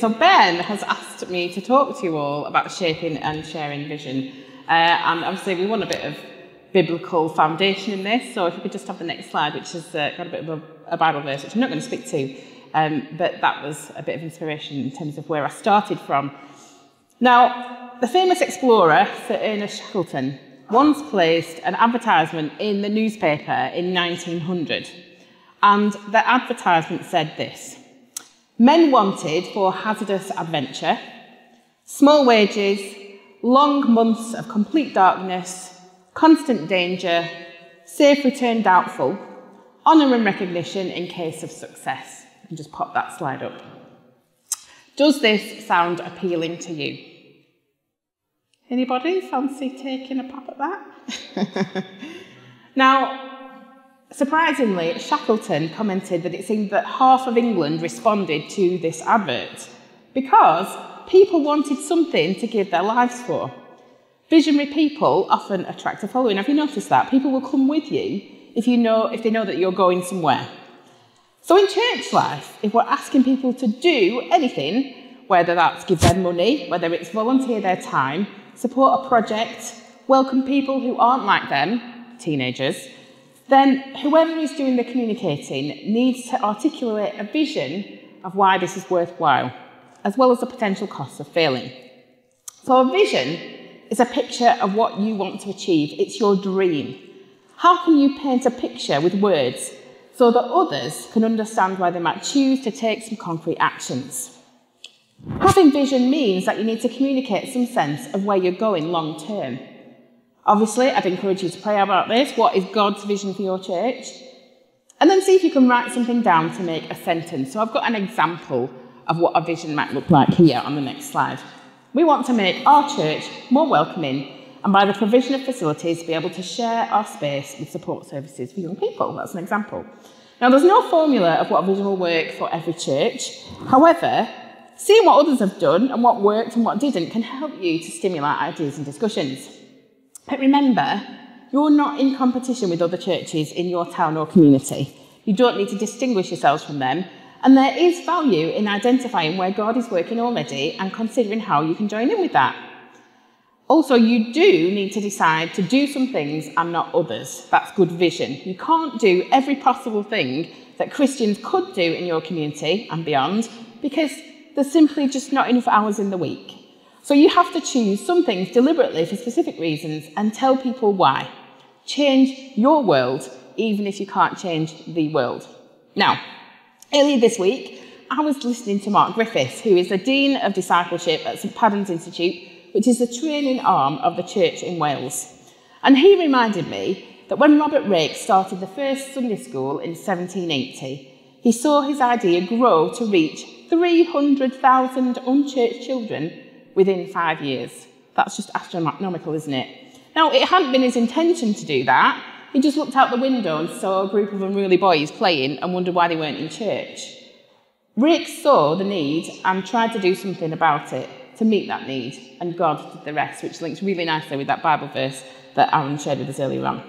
So Ben has asked me to talk to you all about shaping and sharing vision. And obviously we want a bit of biblical foundation in this. So if we could just have the next slide, which has got a bit of a Bible verse, which I'm not going to speak to, but that was a bit of inspiration in terms of where I started from. Now, the famous explorer, Sir Ernest Shackleton, once placed an advertisement in the newspaper in 1900. And the advertisement said this: men wanted for hazardous adventure, small wages, long months of complete darkness, constant danger, safe return doubtful, honour and recognition in case of success. You can just pop that slide up. Does this sound appealing to you? Anybody fancy taking a pop at that? Now, surprisingly, Shackleton commented that it seemed that half of England responded to this advert because people wanted something to give their lives for. Visionary people often attract a following. Have you noticed that? People will come with you if they know that you're going somewhere. So in church life, if we're asking people to do anything, whether that's give them money, whether it's volunteer their time, support a project, welcome people who aren't like them, teenagers, then whoever is doing the communicating needs to articulate a vision of why this is worthwhile, as well as the potential costs of failing. So a vision is a picture of what you want to achieve. It's your dream. How can you paint a picture with words so that others can understand why they might choose to take some concrete actions? Having vision means that you need to communicate some sense of where you're going long term. Obviously, I'd encourage you to pray about this. What is God's vision for your church? And then see if you can write something down to make a sentence. So I've got an example of what a vision might look like here on the next slide. We want to make our church more welcoming and by the provision of facilities be able to share our space with support services for young people. That's an example. Now, there's no formula of what vision will work for every church. However, seeing what others have done and what worked and what didn't can help you to stimulate ideas and discussions. But remember, you're not in competition with other churches in your town or community. You don't need to distinguish yourselves from them, and there is value in identifying where God is working already and considering how you can join in with that. Also, you do need to decide to do some things and not others. That's good vision. You can't do every possible thing that Christians could do in your community and beyond because there's simply just not enough hours in the week. So you have to choose some things deliberately for specific reasons and tell people why. Change your world, even if you can't change the world. Now, earlier this week, I was listening to Mark Griffiths, who is the Dean of Discipleship at St Paddon's Institute, which is the training arm of the church in Wales. And he reminded me that when Robert Rake started the first Sunday school in 1780, he saw his idea grow to reach 300,000 unchurched children within 5 years. That's just astronomical, isn't it? Now, it hadn't been his intention to do that. He just looked out the window and saw a group of unruly boys playing and wondered why they weren't in church. Rick saw the need and tried to do something about it to meet that need, and God did the rest, which links really nicely with that Bible verse that Aaron shared with us earlier on.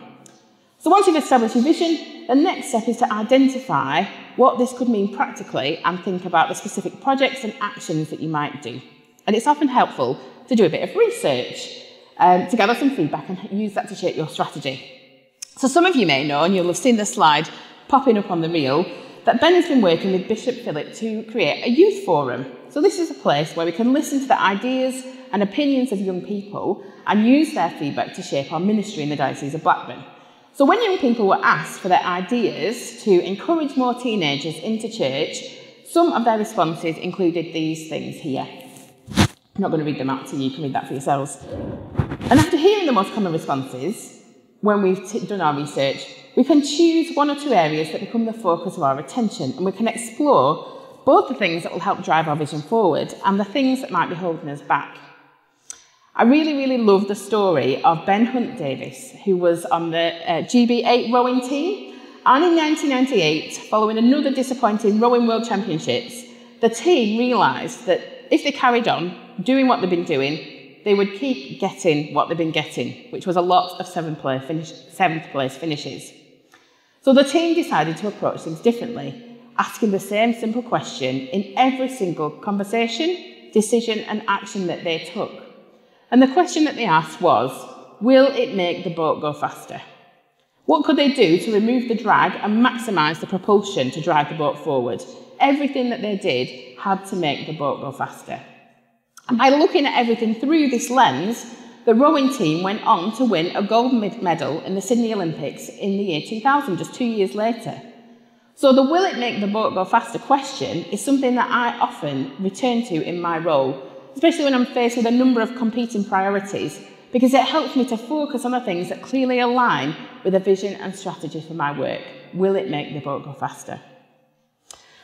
So once you've established your vision, the next step is to identify what this could mean practically and think about the specific projects and actions that you might do. And it's often helpful to do a bit of research to gather some feedback and use that to shape your strategy. So some of you may know, and you'll have seen the slide popping up on the reel, that Ben has been working with Bishop Philip to create a youth forum. So this is a place where we can listen to the ideas and opinions of young people and use their feedback to shape our ministry in the Diocese of Blackburn. So when young people were asked for their ideas to encourage more teenagers into church, some of their responses included these things here. I'm not going to read them out to you, you can read that for yourselves. And after hearing the most common responses, when we've done our research, we can choose one or two areas that become the focus of our attention, and we can explore both the things that will help drive our vision forward and the things that might be holding us back. I really love the story of Ben Hunt Davis, who was on the GB8 rowing team, and in 1998, following another disappointing rowing world championships, the team realised that if they carried on doing what they've been doing, they would keep getting what they've been getting, which was a lot of seventh place finishes. So the team decided to approach things differently, asking the same simple question in every single conversation, decision and action that they took. And the question that they asked was, will it make the boat go faster? What could they do to remove the drag and maximise the propulsion to drive the boat forward? Everything that they did had to make the boat go faster. And by looking at everything through this lens, the rowing team went on to win a gold medal in the Sydney Olympics in the year 2000, just 2 years later. So the will it make the boat go faster question is something that I often return to in my role, especially when I'm faced with a number of competing priorities, because it helps me to focus on the things that clearly align with a vision and strategy for my work. Will it make the boat go faster?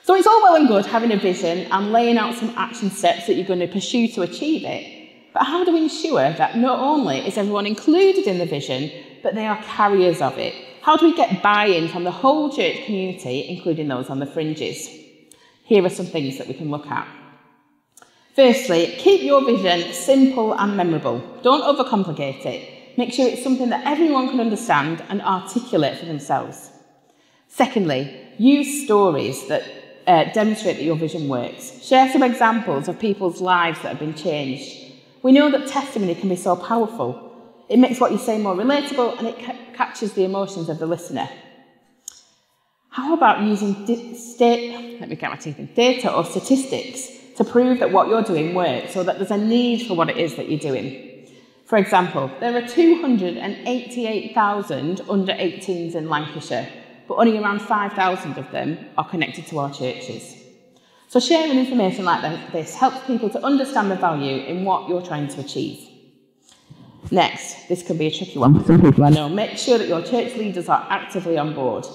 So it's all well and good having a vision and laying out some action steps that you're going to pursue to achieve it. But how do we ensure that not only is everyone included in the vision, but they are carriers of it? How do we get buy-in from the whole church community, including those on the fringes? Here are some things that we can look at. Firstly, keep your vision simple and memorable. Don't overcomplicate it. Make sure it's something that everyone can understand and articulate for themselves. Secondly, use stories that demonstrate that your vision works. Share some examples of people's lives that have been changed. We know that testimony can be so powerful. It makes what you say more relatable and it captures the emotions of the listener. How about using data or statistics to prove that what you're doing works, so that there's a need for what it is that you're doing? For example, there are 288,000 under 18s in Lancashire, but only around 5,000 of them are connected to our churches. So sharing information like this helps people to understand the value in what you're trying to achieve. Next, this can be a tricky one for some people, I know. Make sure that your church leaders are actively on board.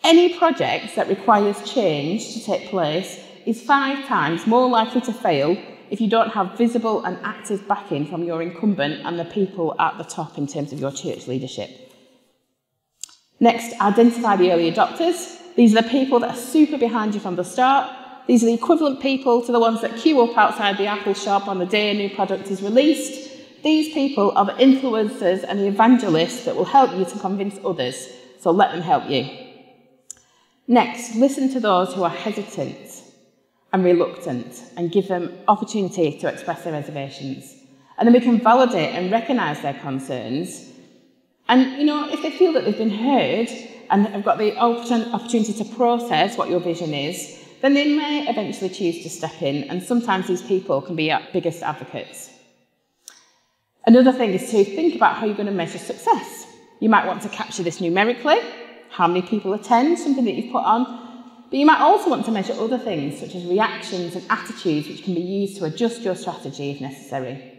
Any project that requires change to take place is 5 times more likely to fail if you don't have visible and active backing from your incumbent and the people at the top in terms of your church leadership. Next, identify the early adopters. These are the people that are super behind you from the start. These are the equivalent people to the ones that queue up outside the Apple shop on the day a new product is released. These people are the influencers and the evangelists that will help you to convince others, so let them help you. Next, listen to those who are hesitant and reluctant and give them opportunity to express their reservations. And then we can validate and recognise their concerns. And, if they feel that they've been heard and have got the opportunity to process what your vision is, then they may eventually choose to step in, and sometimes these people can be our biggest advocates. Another thing is to think about how you're going to measure success. You might want to capture this numerically, how many people attend, something that you've put on, but you might also want to measure other things, such as reactions and attitudes, which can be used to adjust your strategy if necessary.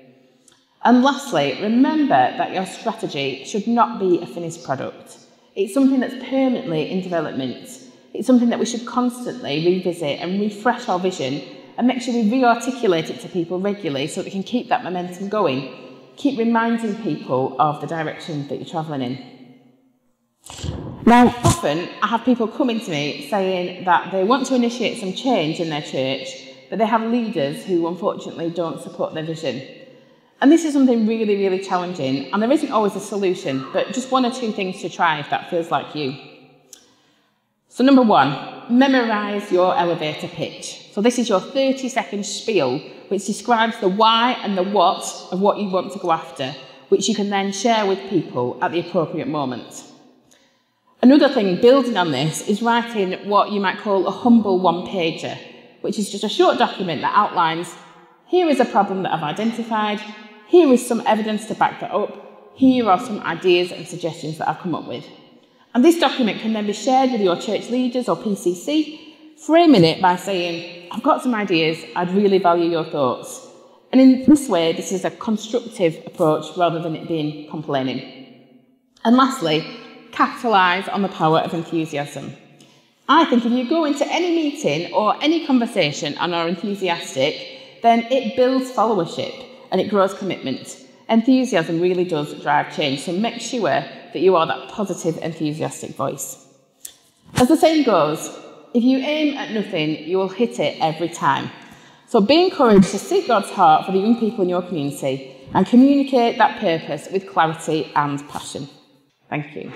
And lastly, remember that your strategy should not be a finished product. It's something that's permanently in development. It's something that we should constantly revisit and refresh our vision and make sure we re-articulate it to people regularly so that we can keep that momentum going. Keep reminding people of the direction that you're travelling in. Now, often I have people coming to me saying that they want to initiate some change in their church, but they have leaders who unfortunately don't support their vision. And this is something really, really challenging, and there isn't always a solution, but just 1 or 2 things to try if that feels like you. So number 1, memorise your elevator pitch. So this is your 30-second spiel, which describes the why and the what of what you want to go after, which you can then share with people at the appropriate moment. Another thing, building on this, is writing what you might call a humble one-pager, which is just a short document that outlines, here is a problem that I've identified, here is some evidence to back that up, here are some ideas and suggestions that I've come up with. And this document can then be shared with your church leaders or PCC, framing it by saying, I've got some ideas, I'd really value your thoughts. And in this way, this is a constructive approach rather than it being complaining. And lastly, capitalise on the power of enthusiasm. I think if you go into any meeting or any conversation and are enthusiastic, then it builds followership and it grows commitment. Enthusiasm really does drive change, so make sure that you are that positive, enthusiastic voice. As the saying goes, if you aim at nothing, you will hit it every time. So be encouraged to seek God's heart for the young people in your community and communicate that purpose with clarity and passion. Thank you.